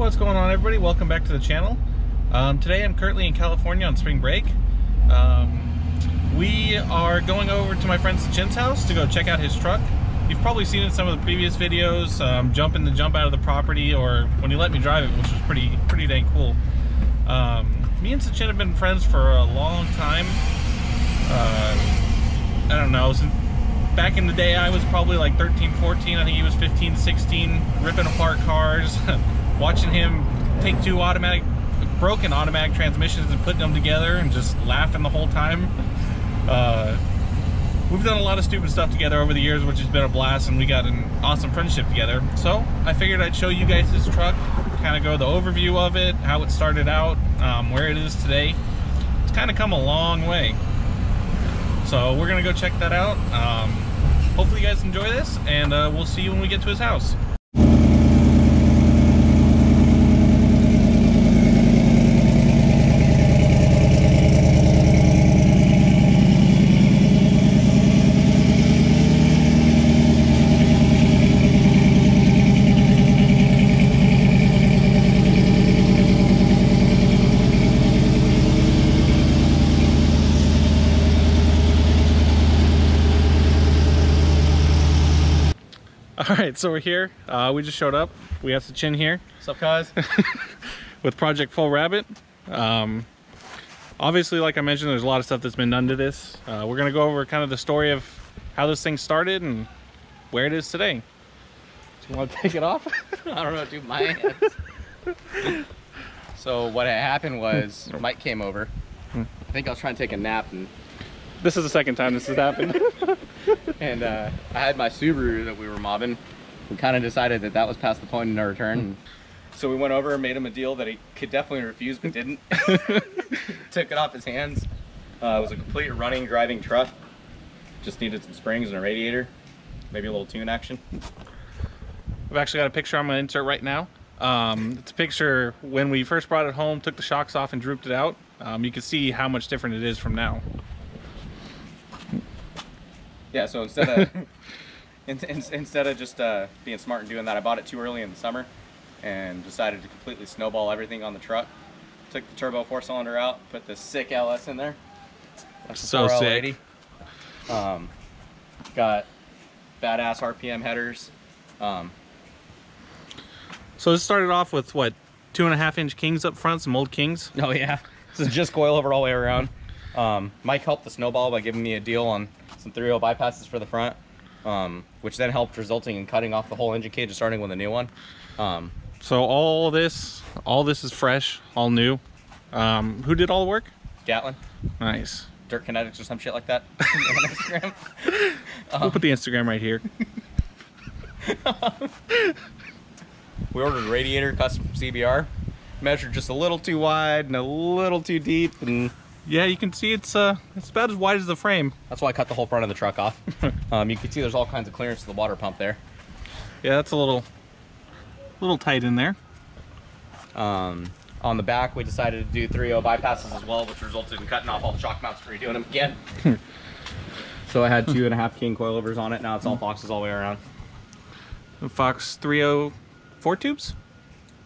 What's going on, everybody? Welcome back to the channel. Today I'm currently in California on spring break. We are going over to my friend Sachin's house to go check out his truck. You've probably seen it in some of the previous videos, jumping the jump out of the property, or when he let me drive it, which was pretty dang cool. Me and Sachin have been friends for a long time. I don't know, since back in the day I was probably like 13, 14, I think he was 15, 16, ripping apart cars, watching him take two broken automatic transmissions and putting them together and just laughing the whole time. We've done a lot of stupid stuff together over the years, which has been a blast, and we got an awesome friendship together. So I figured I'd show you guys this truck, kind of go the overview of it, how it started out, where it is today. It's kind of come a long way. So we're gonna go check that out. Hopefully you guys enjoy this, and we'll see you when we get to his house. Alright, so we're here. We just showed up. We have Sachin here. What's up, guys? With Project Full Rabbit. Obviously, like I mentioned, there's a lot of stuff that's been done to this. We're going to go over kind of the story of how this thing started and where it is today. Do you want to take it off? I don't know, dude, my hands. So what had happened was Mike came over. I think I was trying to take a nap, and this is the second time this has happened. and I had my Subaru that we were mobbing. We kind of decided that that was past the point of no return. So we went over and made him a deal that he could definitely refuse, but didn't. Took it off his hands. It was a complete running, driving truck. Just needed some springs and a radiator. Maybe a little tune action. I've actually got a picture I'm going to insert right now. It's a picture when we first brought it home, took the shocks off and drooped it out. You can see how much different it is from now. Yeah, so instead of instead of just being smart and doing that, I bought it too early in the summer and decided to completely snowball everything on the truck. Took the turbo 4-cylinder out, put this sick LS in there. That's so sick. Got badass RPM headers. So this started off with what, 2.5-inch Kings up front, some old Kings? Oh yeah, this is just coilover all the way around. Mike helped the snowball by giving me a deal on some 3.0 bypasses for the front, which then helped, resulting in cutting off the whole engine cage and starting with a new one. So all this is fresh, all new. Who did all the work? Gatlin. Nice. Dirt Kinetics or some shit like that on Instagram. We'll put the Instagram right here. We ordered a radiator, custom CBR. Measured just a little too wide and a little too deep, and yeah, you can see it's about as wide as the frame. that's why I cut the whole front of the truck off. You can see there's all kinds of clearance to the water pump there. Yeah, that's a little tight in there. On the back, we decided to do 3.0 bypasses as well, which resulted in cutting off all the shock mounts and redoing them again. So I had 2.5 King coilovers on it. Now it's all Foxes all the way around. Fox 3.0 4 tubes?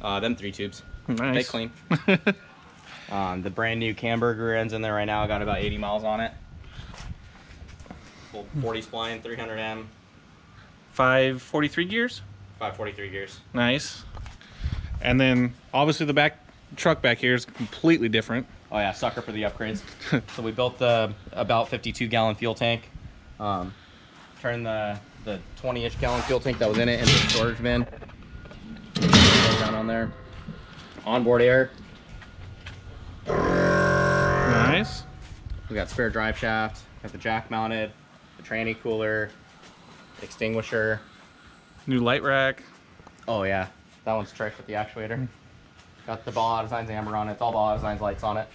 Them 3 tubes. Nice. They clean. The brand new Camberger ends in there right now. I got about 80 miles on it. Full 40 spline, 300M. 543 gears? 543 gears. Nice. And then obviously the truck back here is completely different. Oh yeah, sucker for the upgrades. So we built the about 52-gallon fuel tank. Turned the 20-ish gallon fuel tank that was in it into the storage bin. Down on there. Onboard air. Nice. We got spare drive shaft, got the jack mounted, the tranny cooler, extinguisher. New light rack. Oh yeah, that one's tricked with the actuator. Got the Ball Out of Signs amber on it. It's all Ball Out of Signs lights on it.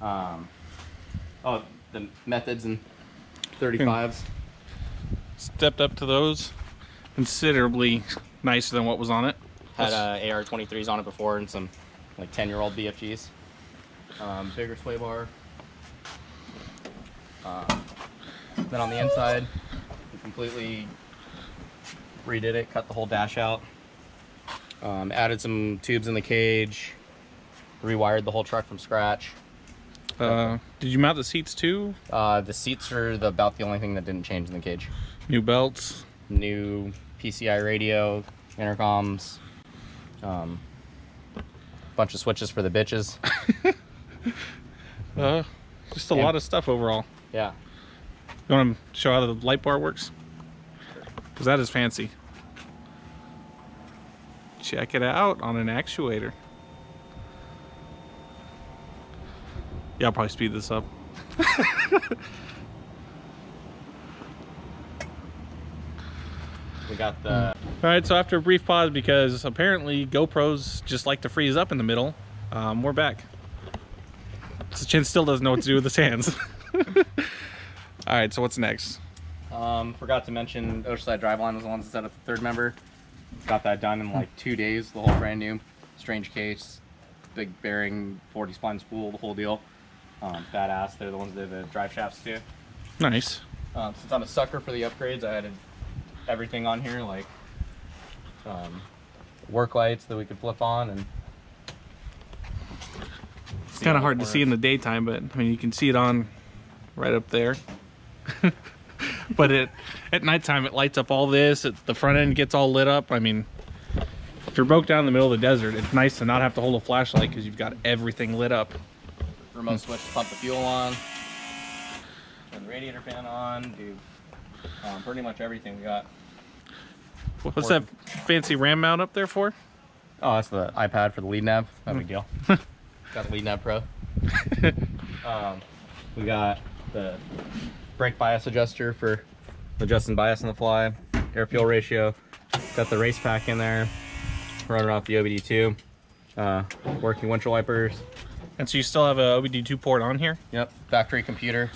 Oh, the methods and 35s. Stepped up to those considerably nicer than what was on it. Had AR-23s on it before and some like 10-year-old BFGs. Bigger sway bar. Then on the inside, we completely redid it, cut the whole dash out. Added some tubes in the cage, rewired the whole truck from scratch. Did you mount the seats too? The seats are about the only thing that didn't change in the cage. New belts? New PCI radio, intercoms, bunch of switches for the bitches. Just a lot of stuff overall. Yeah. You want to show how the light bar works? Because that is fancy. Check it out on an actuator. Yeah, I'll probably speed this up. We got the... Alright, so after a brief pause, because apparently GoPros just like to freeze up in the middle, we're back. Sachin still doesn't know what to do with his hands. Alright, so what's next? Forgot to mention Oceanside Driveline was the one that set up the third member. Got that done in like 2 days, the whole brand new. Strange case, big bearing, 40 spline spool, the whole deal. Badass, they're the ones that the drive shafts too. Nice. Since I'm a sucker for the upgrades, I added everything on here, like work lights that we could flip on. And it's kind of hard to see in the daytime, but I mean, you can see it on right up there. But at nighttime, it lights up all this. The front end gets all lit up. I mean, if you're broke down in the middle of the desert, it's nice to not have to hold a flashlight because you've got everything lit up. Remote switch to pump the fuel on. Turn the radiator fan on. Do pretty much everything we got. What's that fancy RAM mount up there for? Oh, that's the iPad for the lead nav. No big deal. Got the lead nav pro. We got the brake bias adjuster for adjusting bias on the fly. Air fuel ratio. Got the race pack in there. Running off the OBD2. Working windshield wipers. And so you still have a OBD2 port on here? Yep. Factory computer.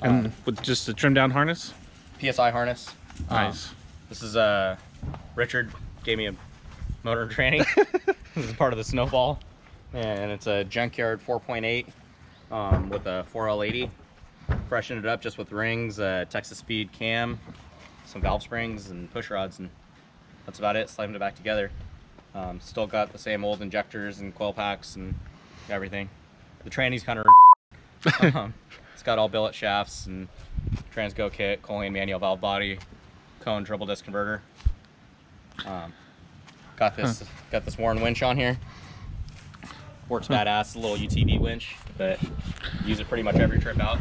And with just a trim down harness? PSI harness. Nice. This is Richard gave me a motor training. This is part of the Snowball. And it's a junkyard 4.8 with a 4L80. Freshened it up just with rings, Texas Speed cam, some valve springs and push rods, and that's about it. Slammed it back together. Still got the same old injectors and coil packs and everything. The tranny's kind of it's got all billet shafts and transgo kit, Colleen manual valve body, cone triple disc converter. Got this Warren winch on here. Works badass, a little UTV winch, but use it pretty much every trip out.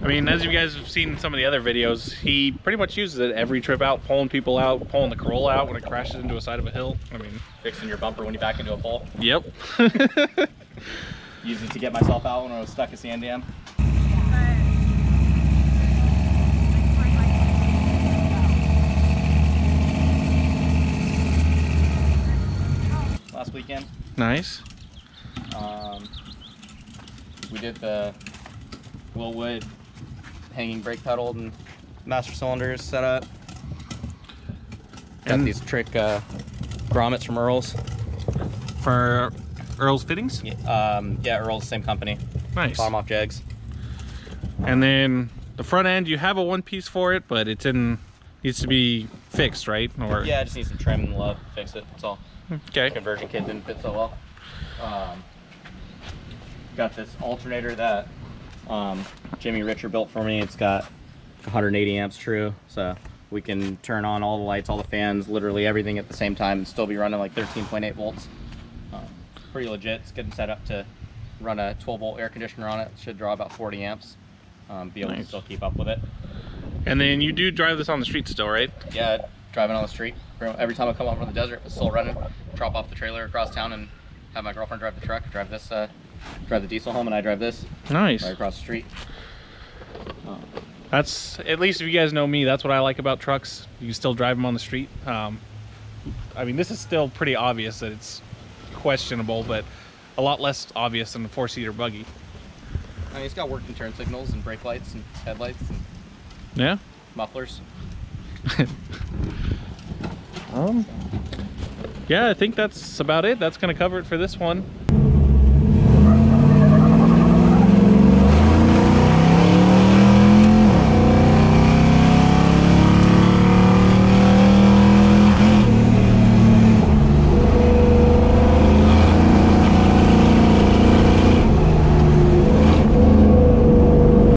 I mean, as you guys have seen in some of the other videos, he pretty much uses it every trip out, pulling people out, pulling the Corolla out when it crashes into a side of a hill. I mean, fixing your bumper when you back into a pole. Yep. Used it to get myself out when I was stuck at Sand Dam. Last weekend. Nice. We did the Willwood hanging brake pedal and master cylinders set up. Got these trick grommets from Earl's. For Earl's Fittings? Yeah, Earl's, same company. Nice. Bottom off jegs. And then the front end, you have a one piece for it, but it's needs to be fixed, right? Or yeah, I just need some trim and love. Fix it. That's all. Okay. The conversion kit didn't fit so well. Got this alternator that Jimmy Richer built for me. It's got 180 amps true, so we can turn on all the lights, all the fans, literally everything at the same time and still be running like 13.8 volts. Pretty legit. It's getting set up to run a 12 volt air conditioner on it. Should draw about 40 amps. Be able to still keep up with it. And then you do drive this on the street still, right? Yeah, driving on the street. Every time I come up from the desert, it's still running. Drop off the trailer across town and have my girlfriend drive the truck. Drive this, drive the diesel home, and I drive this. Nice. Right across the street. That's, at least if you guys know me, that's what I like about trucks. You can still drive them on the street. I mean, this is still pretty obvious that it's questionable, but a lot less obvious than the four-seater buggy. I mean, it's got working turn signals and brake lights and headlights and yeah, mufflers. Yeah, I think that's about it. That's going to cover it for this one.